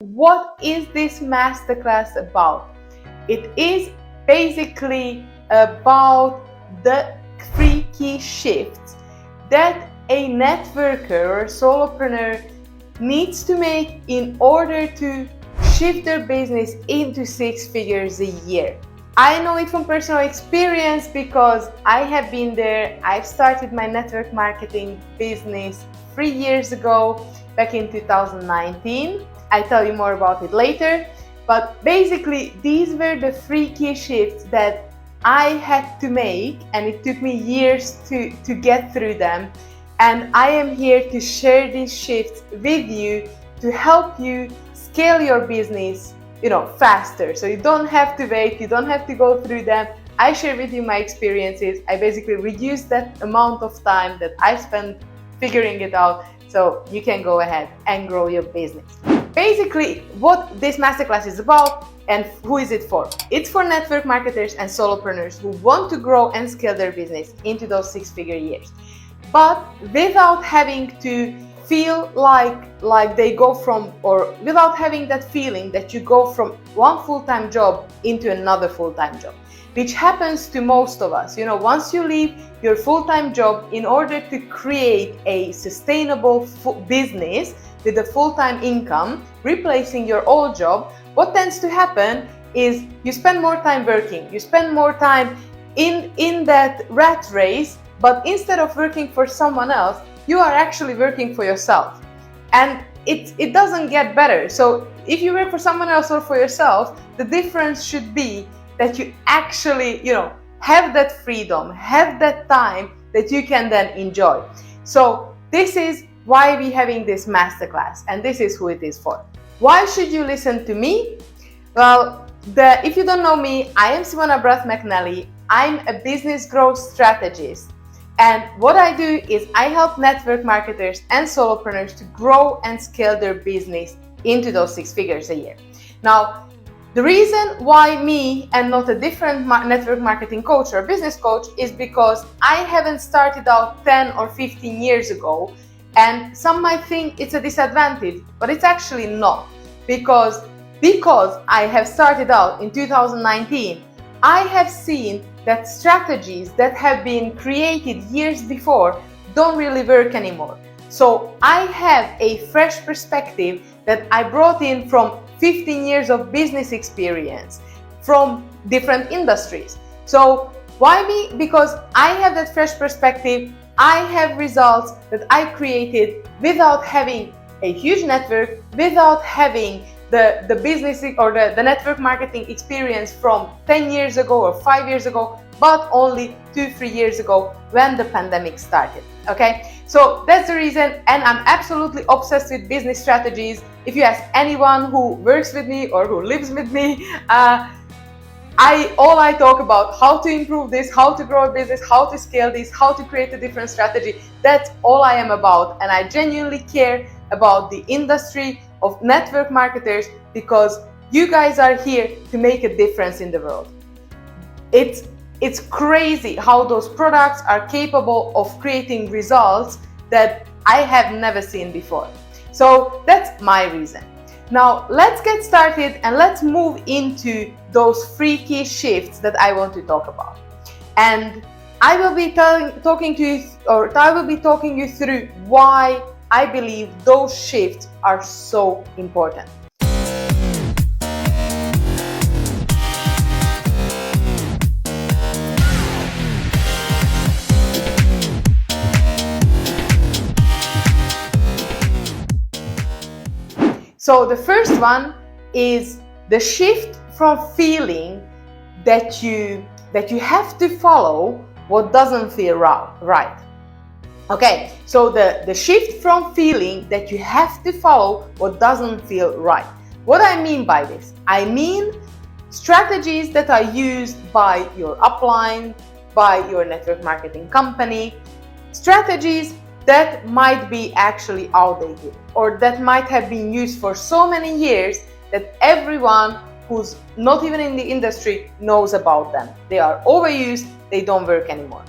What is this masterclass about? It is basically about the 3 key shifts that a networker or solopreneur needs to make in order to shift their business into 6 figures a year. I know it from personal experience because I have been there. I've started my network marketing business 3 years ago, back in 2019. I'll tell you more about it later. But basically, these were the 3 key shifts that I had to make, and it took me years to get through them. And I am here to share these shifts with you to help you scale your business faster. So you don't have to wait, you don't have to go through them. I share with you my experiences. I basically reduce that amount of time that I spend figuring it out so you can go ahead and grow your business. Basically, what this masterclass is about and who is it for? It's for network marketers and solopreneurs who want to grow and scale their business into those 6-figure years, but without having to feel like they go from, or without having that feeling that you go from one full-time job into another full-time job, which happens to most of us. Once you leave your full-time job in order to create a sustainable business with a full-time income, replacing your old job, what tends to happen is you spend more time working, you spend more time in that rat race, but instead of working for someone else, you are actually working for yourself. And it doesn't get better. So if you work for someone else or for yourself, the difference should be that you actually, have that freedom, have that time that you can then enjoy. So this is why we're having this masterclass, and this is who it is for. Why should you listen to me? Well, if you don't know me, I am Simona Brath McNally. I'm a business growth strategist. And what I do is I help network marketers and solopreneurs to grow and scale their business into those 6 figures a year. Now, the reason why me and not a different network marketing coach or business coach is because I haven't started out 10 or 15 years ago, and some might think it's a disadvantage, but it's actually not. Because I have started out in 2019, I have seen that strategies that have been created years before don't really work anymore. So I have a fresh perspective that I brought in from 15 years of business experience from different industries. So why me? Because I have that fresh perspective. I have results that I created without having a huge network, without having the business or the network marketing experience from 10 years ago or 5 years ago, but only 2-3 years ago when the pandemic started. Okay, so that's the reason, and I'm absolutely obsessed with business strategies. If you ask anyone who works with me or who lives with me, I talk about how to improve this, how to grow a business, how to scale this, how to create a different strategy. That's all I am about, and I genuinely care about the industry of network marketers because you guys are here to make a difference in the world. It's crazy how those products are capable of creating results that I have never seen before. So that's my reason. Now let's get started and let's move into those 3 key shifts that I want to talk about. And I will be talking you through why I believe those shifts are so important. So the first one is the shift from feeling that you have to follow what doesn't feel right. Okay, so the shift from feeling that you have to follow what doesn't feel right. What I mean by this? I mean strategies that are used by your upline, by your network marketing company, strategies that might be actually outdated or that might have been used for so many years that everyone who's not even in the industry knows about them. They are overused, they don't work anymore.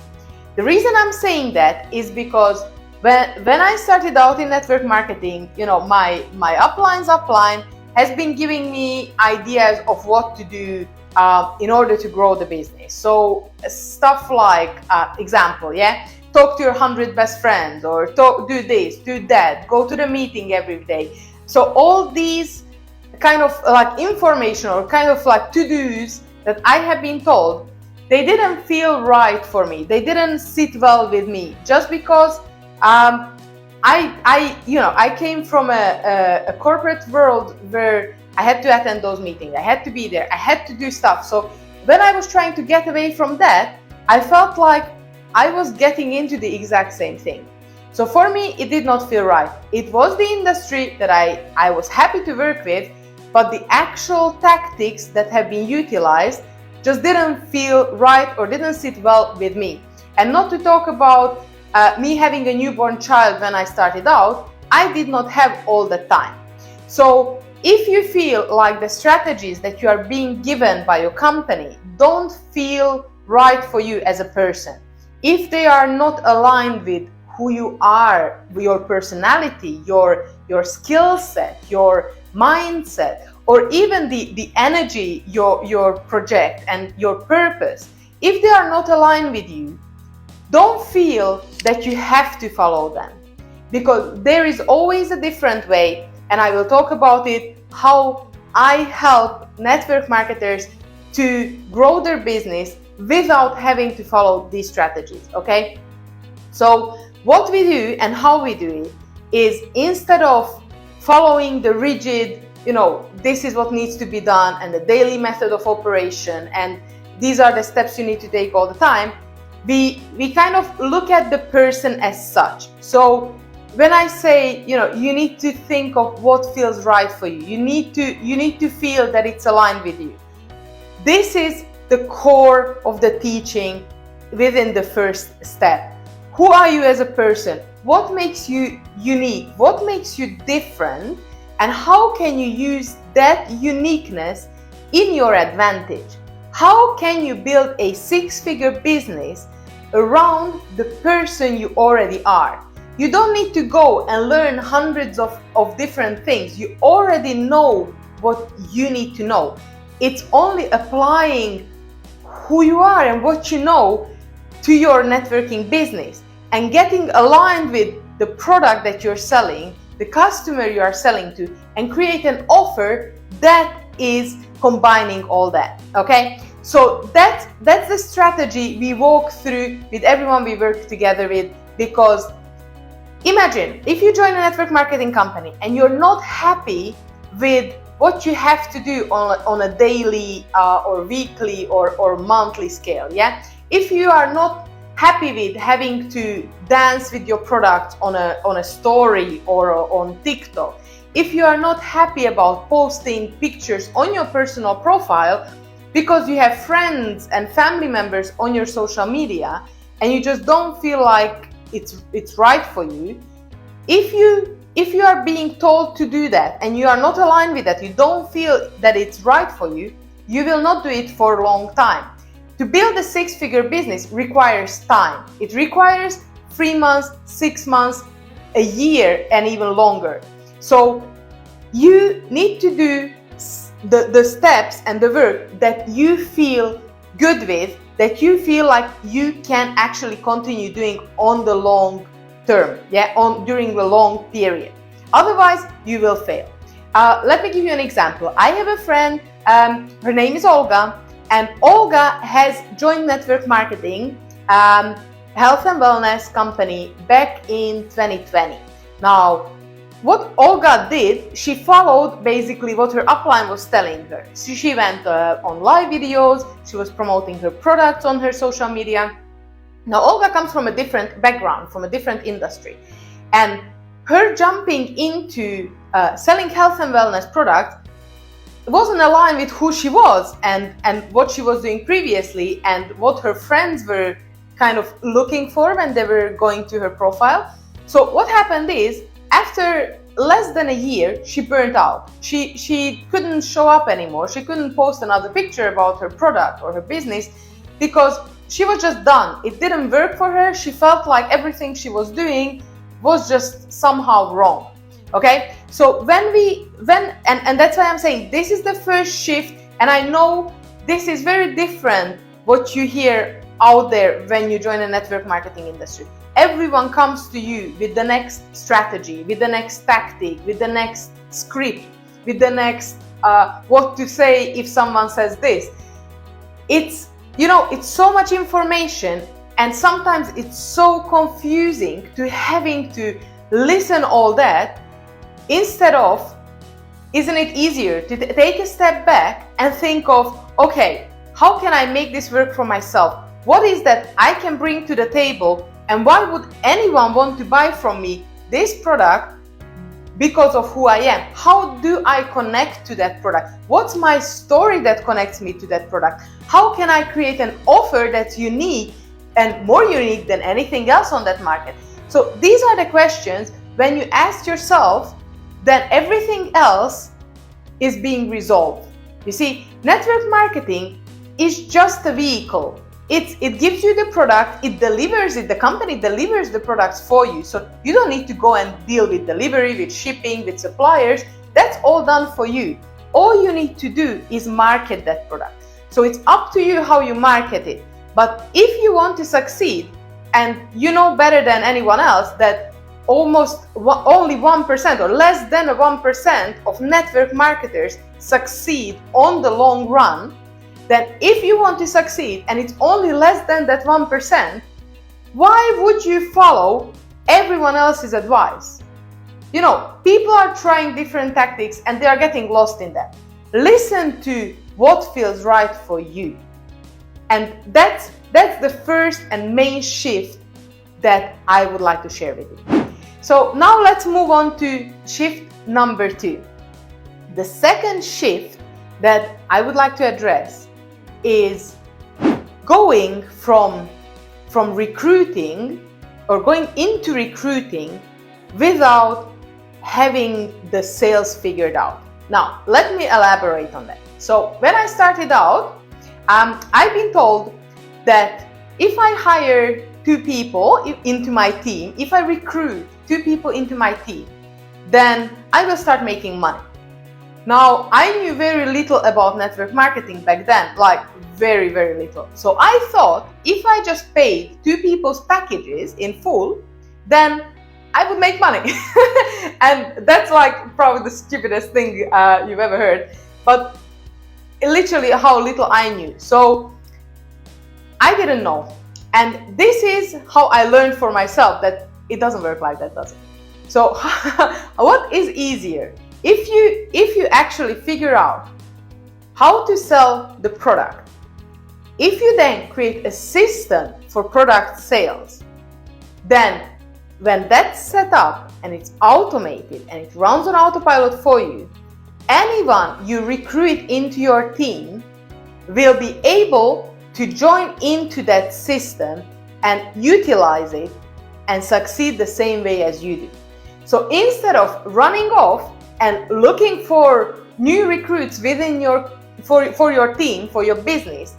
The reason I'm saying that is because when I started out in network marketing, my upline's upline, has been giving me ideas of what to do in order to grow the business. So stuff like, example, talk to your 100 best friends, or do this, do that, go to the meeting every day. So all these kind of like information or kind of like to-dos that I have been told, they didn't feel right for me. They didn't sit well with me, just because I came from a corporate world where I had to attend those meetings. I had to be there. I had to do stuff. So when I was trying to get away from that, I felt like I was getting into the exact same thing. So for me, it did not feel right. It was the industry that I was happy to work with, but the actual tactics that have been utilized just didn't feel right or didn't sit well with me. And not to talk about me having a newborn child when I started out, I did not have all the time. So if you feel like the strategies that you are being given by your company don't feel right for you as a person, if they are not aligned with who you are, your personality, your skill set, your mindset, or even the energy, your project and your purpose, if they are not aligned with you, don't feel that you have to follow them, because there is always a different way. And I will talk about it, how I help network marketers to grow their business without having to follow these strategies, okay? So what we do and how we do it is, instead of following the rigid, this is what needs to be done and the daily method of operation and these are the steps you need to take all the time, we kind of look at the person as such. So when I say, you need to think of what feels right for you, you need to feel that it's aligned with you. This is the core of the teaching within the first step. Who are you as a person? What makes you unique? What makes you different? And how can you use that uniqueness in your advantage? How can you build a six-figure business around the person you already are? You don't need to go and learn hundreds of different things. You already know what you need to know. It's only applying who you are and what you know to your networking business and getting aligned with the product that you're selling, the customer you are selling to, and create an offer that is combining all that, okay? So that's the strategy we walk through with everyone we work together with. Because imagine if you join a network marketing company and you're not happy with what you have to do on a daily or weekly or monthly scale, if you are not happy with having to dance with your product on a story or on TikTok, if you are not happy about posting pictures on your personal profile because you have friends and family members on your social media and you just don't feel like it's right for you, if you are being told to do that and you are not aligned with that, you don't feel that it's right for you, you will not do it for a long time. To build a six-figure business requires time. It requires 3 months, 6 months, a year, and even longer. So you need to do the steps and the work that you feel good with, that you feel like you can actually continue doing on the long term, during the long period. Otherwise, you will fail. Let me give you an example. I have a friend, her name is Olga, and Olga has joined network marketing, health and wellness company back in 2020. Now, what Olga did, she followed basically what her upline was telling her. So she went on live videos, she was promoting her products on her social media. Now, Olga comes from a different background, from a different industry. And her jumping into selling health and wellness products wasn't aligned with who she was and what she was doing previously and what her friends were kind of looking for when they were going to her profile. So what happened is, after less than a year, she burnt out. She couldn't show up anymore. She couldn't post another picture about her product or her business because she was just done. It didn't work for her. She felt like everything she was doing was just somehow wrong. Okay, So and that's why I'm saying this is the first shift, and I know this is very different what you hear out there when you join a network marketing industry. Everyone comes to you with the next strategy, with the next tactic, with the next script, with the next what to say if someone says this. It's so much information, and sometimes it's so confusing to having to listen all that. Instead of, isn't it easier to take a step back and think of, okay, how can I make this work for myself? What is that I can bring to the table, and why would anyone want to buy from me this product? Because of who I am. How do I connect to that product? What's my story that connects me to that product? How can I create an offer that's unique and more unique than anything else on that market? So these are the questions. When you ask yourself, then everything else is being resolved. You see, network marketing is just a vehicle. It gives you the product, it delivers it, the company delivers the products for you. So you don't need to go and deal with delivery, with shipping, with suppliers. That's all done for you. All you need to do is market that product. So it's up to you how you market it. But if you want to succeed, and you know better than anyone else that only 1% or less than 1% of network marketers succeed on the long run, then if you want to succeed and it's only less than that 1%, why would you follow everyone else's advice? People are trying different tactics and they are getting lost in that. Listen to what feels right for you. And that's the first and main shift that I would like to share with you. So now let's move on to shift number 2. The second shift that I would like to address is going from recruiting or going into recruiting without having the sales figured out. Now, let me elaborate on that. So when I started out, I've been told that if I hire 2 people into my team, if I recruit 2 people into my team, then I will start making money. Now, I knew very little about network marketing back then, like very, very little. So I thought if I just paid 2 people's packages in full, then I would make money. And that's like probably the stupidest thing you've ever heard, but literally how little I knew. So I didn't know. And this is how I learned for myself that it doesn't work like that, does it? So what is easier? If you actually figure out how to sell the product, if you then create a system for product sales, then when that's set up and it's automated and it runs on autopilot for you, anyone you recruit into your team will be able to join into that system and utilize it and succeed the same way as you do. So instead of running off and looking for new recruits within for your team, for your business,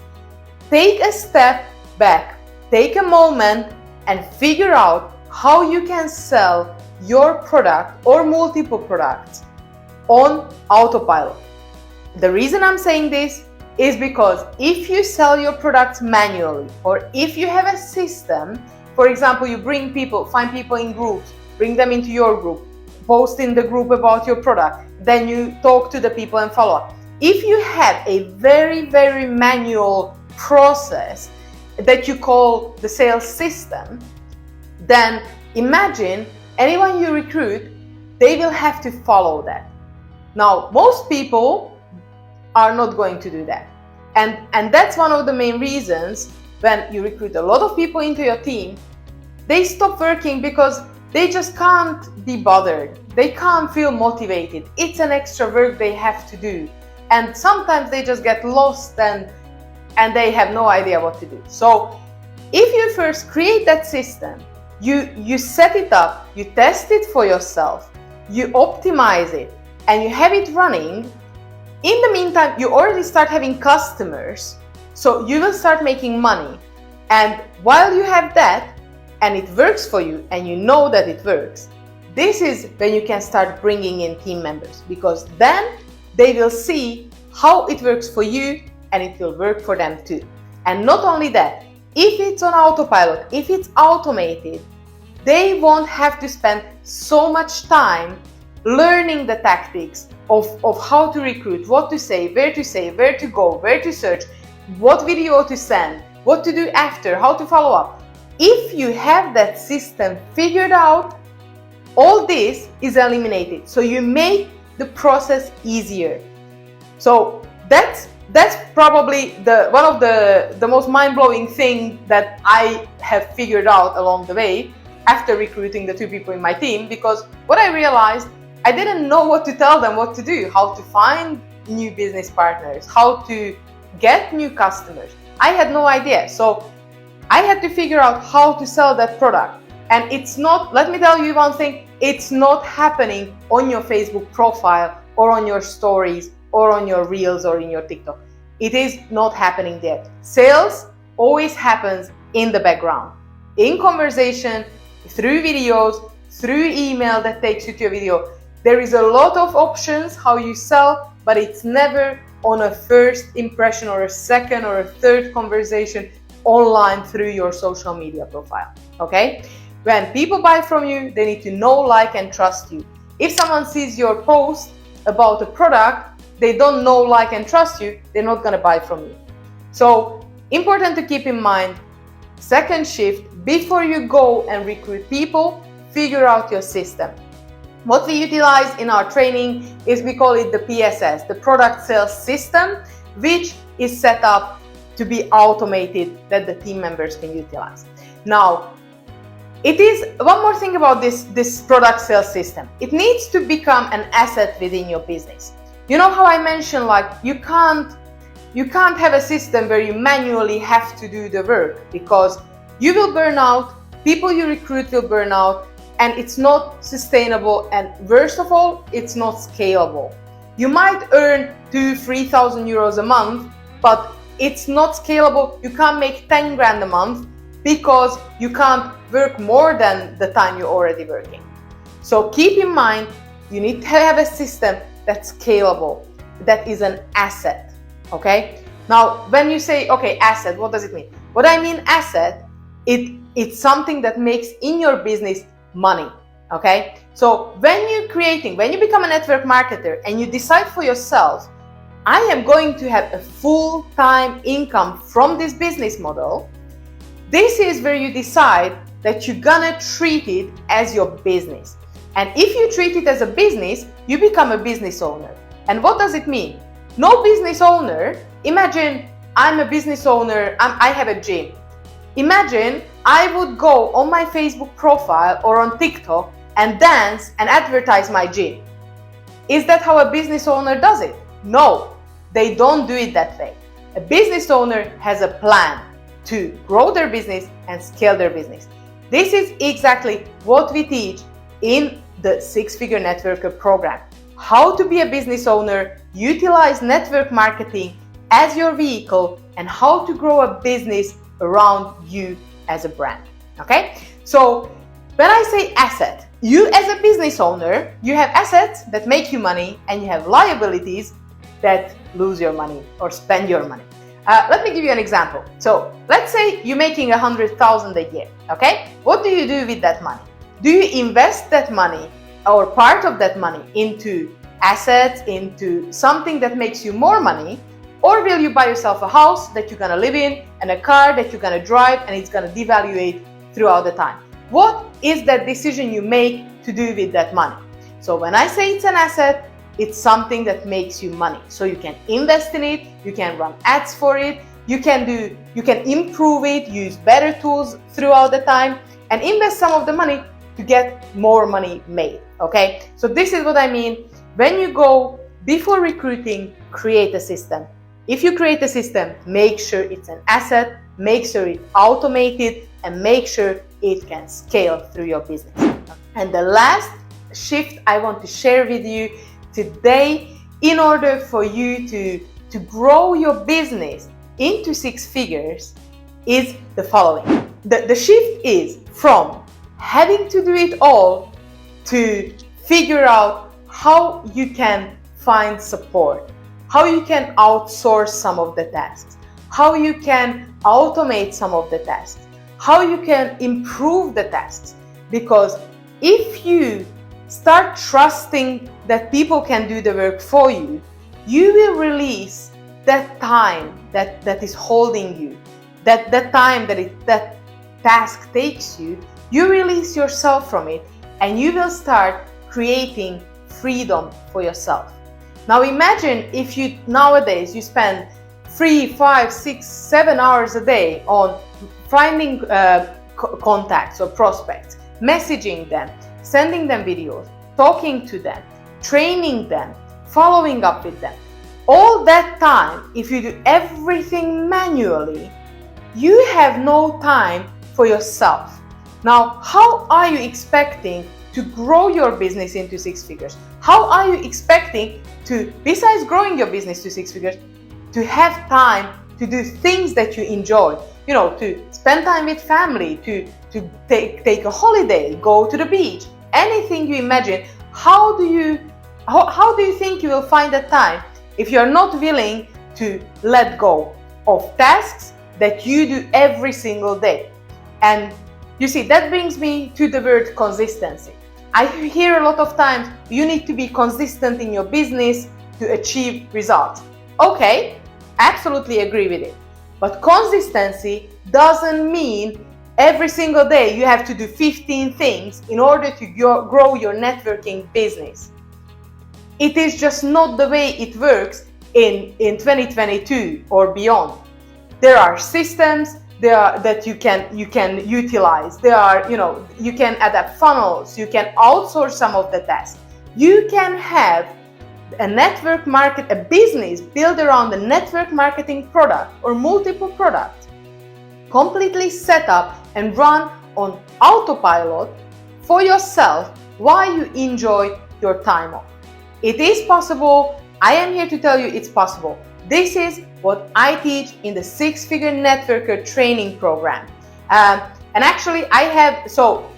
take a step back, take a moment and figure out how you can sell your product or multiple products on autopilot. The reason I'm saying this is because if you sell your products manually, or if you have a system, for example, you find people in groups, bring them into your group, post in the group about your product, then you talk to the people and follow up. If you have a very, very manual process that you call the sales system, then imagine anyone you recruit, they will have to follow that. Now, most people are not going to do that. And that's one of the main reasons when you recruit a lot of people into your team, they stop working because they just can't be bothered. They can't feel motivated. It's an extra work they have to do. And sometimes they just get lost and they have no idea what to do. So if you first create that system, you set it up, you test it for yourself, you optimize it, and you have it running. In the meantime, you already start having customers, so you will start making money. And while you have that, and it works for you, and you know that it works, This is when you can start bringing in team members, because then they will see how it works for you and it will work for them too. And not only that, if it's on autopilot, if it's automated, they won't have to spend so much time learning the tactics of how to recruit, what to say, where to go, where to search, what video to send, what to do after, how to follow up. If you have that system figured out, all this is eliminated. So you make the process easier. So that's probably one of the most mind-blowing thing that I have figured out along the way after recruiting the 2 people in my team, because what I realized, I didn't know what to tell them what to do, how to find new business partners, how to get new customers. I had no idea. So I had to figure out how to sell that product. And it's not, let me tell you one thing, it's not happening on your Facebook profile or on your stories or on your reels or in your TikTok. It is not happening there. Sales always happens in the background, in conversation, through videos, through email that takes you to a video. There is a lot of options how you sell, but it's never on a first impression or a second or a third conversation online through your social media profile, okay? When people buy from you, they need to know, like, and trust you. If someone sees your post about a product, they don't know, like, and trust you, they're not gonna buy from you. So, important to keep in mind, second shift, before you go and recruit people, figure out your system. What we utilize in our training is, we call it the PSS, the product sales system, which is set up to be automated that the team members can utilize. Now, it is one more thing about this product sales system. It needs to become an asset within your business. You know how I mentioned, like, you can't have a system where you manually have to do the work, because you will burn out, people you recruit will burn out, and it's not sustainable, and worst of all, it's not scalable. You might earn 2,000-3,000 euros a month, but it's not scalable. You can't make 10 grand a month because you can't work more than the time you're already working. So keep in mind, you need to have a system that's scalable, that is an asset, okay? Now, when you say, okay, asset, what does it mean? What I mean asset, it's something that makes in your business money, okay? So when you become a network marketer and you decide for yourself, I am going to have a full-time income from this business model, this is where you decide that you're gonna treat it as your business. And if you treat it as a business, you become a business owner. And what does it mean? No business owner, imagine I'm a business owner, I have a gym. Imagine I would go on my Facebook profile or on TikTok and dance and advertise my gym. Is that how a business owner does it? No, they don't do it that way. A business owner has a plan to grow their business and scale their business. This is exactly what we teach in the Six-Figure Networker program. How to be a business owner, utilize network marketing as your vehicle, and how to grow a business around you as a brand, okay? So when I say asset, you as a business owner, you have assets that make you money and you have liabilities that lose your money or spend your money. Let me give you an example. So let's say you're making 100,000 a year, okay? What do you do with that money? Do you invest that money or part of that money into assets, into something that makes you more money? Or will you buy yourself a house that you're gonna live in and a car that you're gonna drive and it's gonna devaluate throughout the time? What is that decision you make to do with that money? So when I say it's an asset, it's something that makes you money. So you can invest in it, you can run ads for it, you can improve it, use better tools throughout the time, and invest some of the money to get more money made, okay? So this is what I mean. When you go, before recruiting, create a system. If you create a system, make sure it's an asset, make sure it's automated, and make sure it can scale through your business. And the last shift I want to share with you today, in order for you to grow your business into 6 figures, is the following. The shift is from having to do it all to figure out how you can find support, how you can outsource some of the tasks, how you can automate some of the tasks, how you can improve the tasks. Because if you start trusting that people can do the work for you, you will release that time that is holding you, that time that task takes you. You release yourself from it and you will start creating freedom for yourself. Now imagine if you nowadays you spend 3, 5, 6, 7 hours a day on finding contacts or prospects, messaging them, sending them videos, talking to them, training them, following up with them. All that time, if you do everything manually, you have no time for yourself. Now, how are you expecting to grow your business into 6 figures? How are you expecting to, besides growing your business to 6 figures, to have time to do things that you enjoy? You know, to spend time with family, to take a holiday, go to the beach, anything you imagine. How do you think you will find the time if you're not willing to let go of tasks that you do every single day? And you see, that brings me to the word consistency. I hear a lot of times, you need to be consistent in your business to achieve results. Okay, absolutely agree with it. But consistency doesn't mean every single day you have to do 15 things in order to grow your networking business. It is just not the way it works in 2022 or beyond. There are systems that you can utilize. There are, you can adapt funnels, you can outsource some of the tasks. You can have a business built around a network marketing product or multiple products, completely set up and run on autopilot for yourself while you enjoy your time off. It is possible. I am here to tell you it's possible. This is what I teach in the 6-figure networker training program. And actually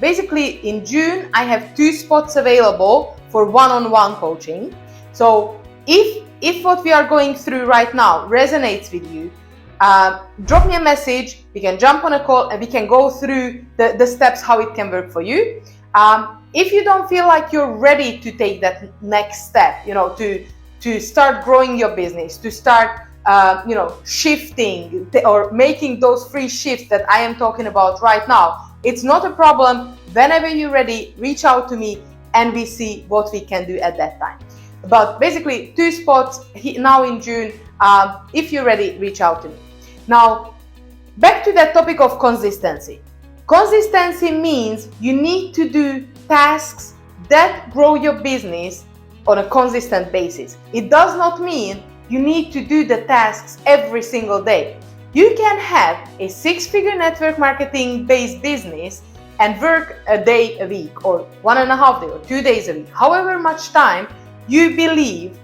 basically in June, I have 2 spots available for one-on-one coaching. So if what we are going through right now resonates with you, drop me a message. We can jump on a call and we can go through the steps how it can work for you. If you don't feel like you're ready to take that next step, to start growing your business, to start shifting or making those free shifts that I am talking about right now, it's not a problem. Whenever you're ready, reach out to me and we see what we can do at that time. But basically 2 spots now in June. If you're ready, reach out to me. Now, back to that topic of consistency. Consistency means you need to do tasks that grow your business on a consistent basis. It does not mean you need to do the tasks every single day. You can have a 6-figure network marketing based business and work a day a week or 1.5 days or 2 days a week, however much time you believe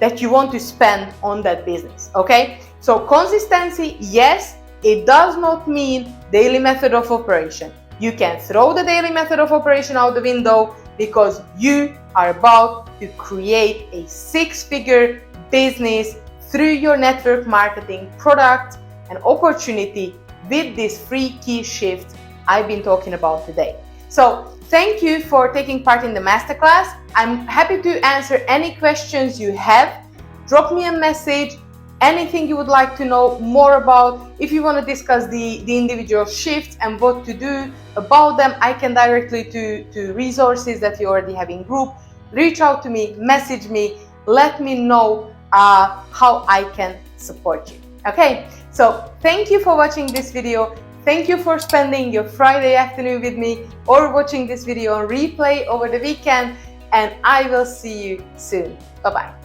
that you want to spend on that business. Okay, so consistency, yes, it does not mean daily method of operation. You can throw the daily method of operation out the window because you are about to create a 6-figure business through your network marketing product and opportunity with this free key shift I've been talking about today. So thank you for taking part in the masterclass. I'm happy to answer any questions you have. Drop me a message, anything you would like to know more about. If you want to discuss the individual shifts and what to do about them, I can directly to resources that you already have in group. Reach out to me, message me, let me know how I can support you. Okay, so thank you for watching this video. Thank you for spending your Friday afternoon with me or watching this video on replay over the weekend, and I will see you soon. Bye-bye.